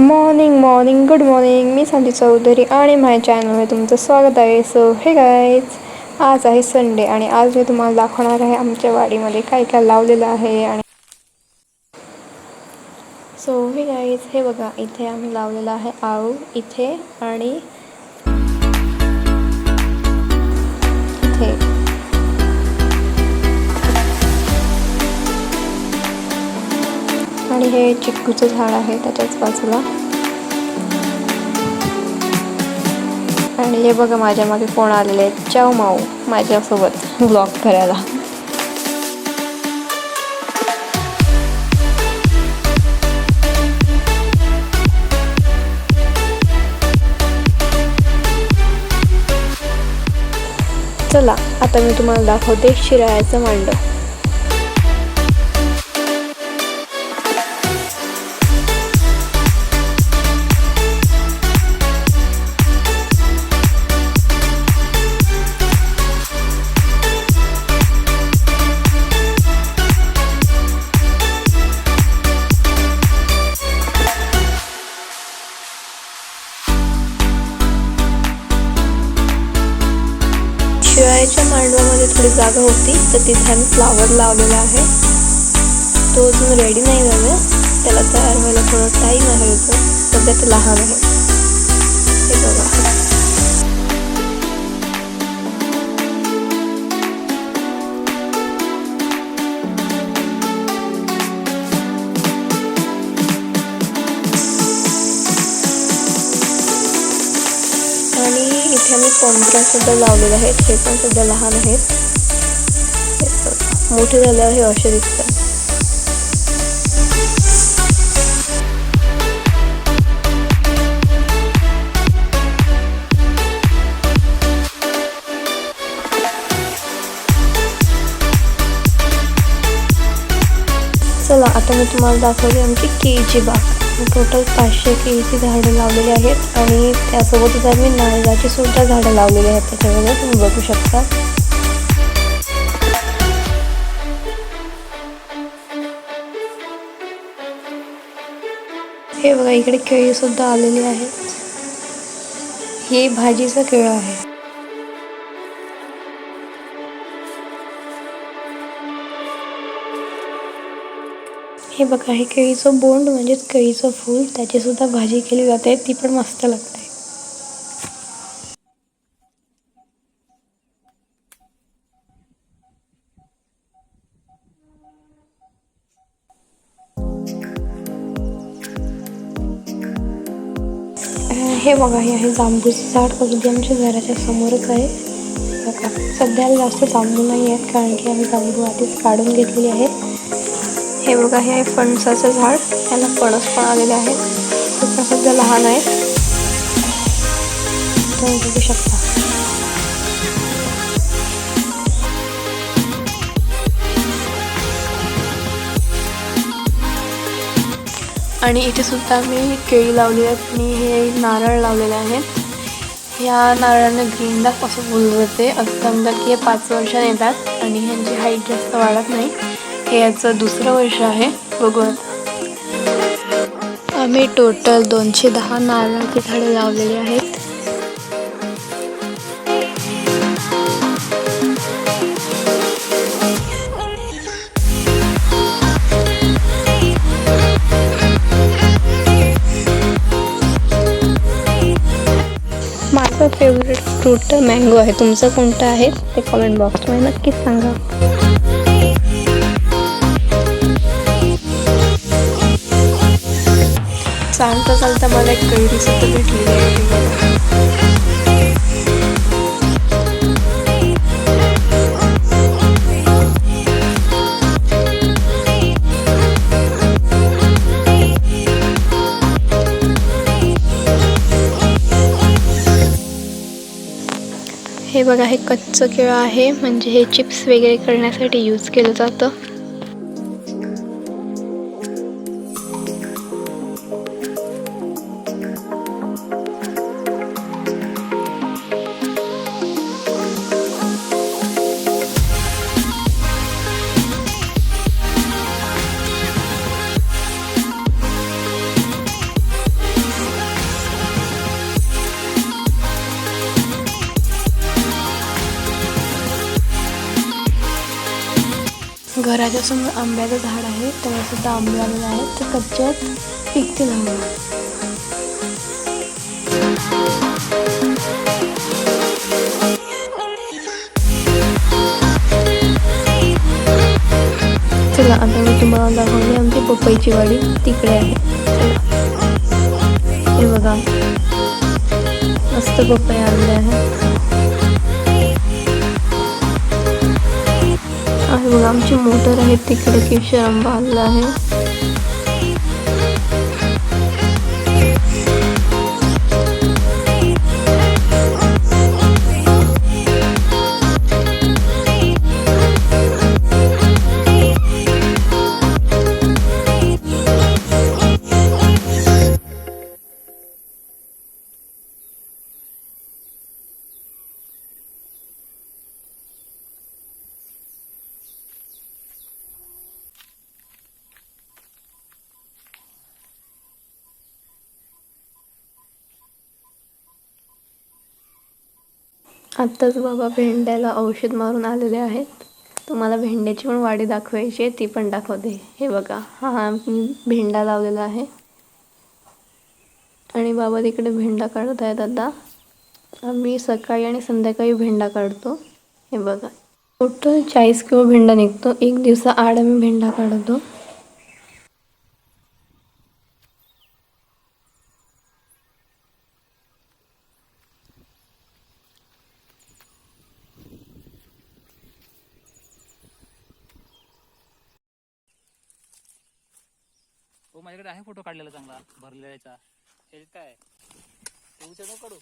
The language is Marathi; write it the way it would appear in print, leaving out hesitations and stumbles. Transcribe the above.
Morning good morning. मी संधी चौधरी आणि माझ्या चॅनलमध्ये तुमचं स्वागत आहे. सो हे गाईज, आज आहे संडे आणि आज मी तुम्हाला दाखवणार आहे आमच्या वाडीमध्ये काय काय लावलेलं आहे. आणि सो हे गाईज, हे बघा, इथे आम्ही लावलेलं आहे आळू इथे आणि इथे. आणि हे चिक्कूचं झाड आहे त्याच्याच बाजूला. आणि हे बघा माझ्या मागे कोण आलेले आहेत, चाव माऊ माझ्यासोबत ब्लॉग करायला. चला आता मी तुम्हाला दाखवते शिराळ्याचं मांडव. शिराळ्याच्या मांडवामध्ये थोडी जागा होती तर तिथे आम्ही फ्लावर लावलेला आहे. तो अजून रेडी नाही झाला, त्याला तयार व्हायला थोडा टाईम आहे. सध्या ते लहान आहे. हे बघा, आणि इथे आम्ही पंपरा सुद्धा लावलेले आहेत. हे पण सुद्धा लहान आहेत. मोठे झाल्यावर हे असे दिसतात. चला आता मी तुम्हाला दाखवली आमची केळीची बाग. टोटल 500 केळीची झाडं लावलेली आहेत आणि त्यासोबतच आम्ही नारळाची सुद्धा झाडं लावलेली आहेत. त्याच्यामध्ये तुम्ही बघू शकता. हे बघा, इकडे केळी सुद्धा आलेली आहे. हे भाजीचं केळं आहे. हे बघा, हे केळीचं बोंड म्हणजेच केळीचं फूल, त्याची सुद्धा भाजी केली जाते. ती पण मस्त लागते. हे बघा, हे आहे जांभूचं झाड. अगदी आमच्या घराच्या समोरच आहे. बघा, सध्याला जास्त जांभू नाही आहेत कारण की आम्ही जांभू आधीच काढून घेतलेली आहेत. हे बघा, हे आहे फणसाचं झाड. त्याला फणस पण आलेले आहेत. ते पण सध्या लहान आहेत. तुम्ही बघू शकता. आणि इथे सुद्धा आम्ही केळी लावली आहेत आणि हे नारळ लावलेले आहेत. या नारळाने ग्रीन डाक असं बोललं जाते. असं समजा की हे 5 वर्षांनी येतात आणि ह्यांची हाईट जास्त वाढत नाही. हे याचं दुसरं वर्ष आहे. बघू, आम्ही टोटल 210 नारळाची झाडे लावलेली आहेत. माझं फेवरेट फ्रूट मँगो आहे. तुमचं कोणतं आहे ते कमेंट बॉक्समध्ये नक्कीच सांगा. चालता चालता मला एक कैरी सुद्धा भेटलेली आहे. हे बघा, हे कच्चं केळं आहे. म्हणजे हे चिप्स वगैरे करण्यासाठी यूज केलं जातं. घराच्या समोर आंब्याचं झाड आहे, त्याला सुद्धा आंबे आलेले आहेत. ते कच्च्यात पिकतील हळूहळू. चला आता मी तुम्हाला दाखवली आमची पपईची वाडी तिकडे आहे. हे बघा मस्त पपई आणले आहे. बघा आमची मोटर आहे तिकडे केशर आंबा आणला आहे. आत्ताच बाबा भेंड्याला औषध मारून आलेले आहेत. तुम्हाला भेंड्याची पण वाडी दाखवायची आहे, ती पण दाखवते. हे बघा हा मी भेंडा लावलेला आहे आणि बाबा तिकडे भेंडा काढत आहेत. आता आम्ही सकाळी आणि संध्याकाळी भेंडा काढतो. हे बघा टोटल 40 किलो भेंडा निघतो. एक दिवसा आड आम्ही भेंडा काढतो. माझ्याकडे आहे फोटो काढलेला चांगला भरलेला. याच्यात काय काढू.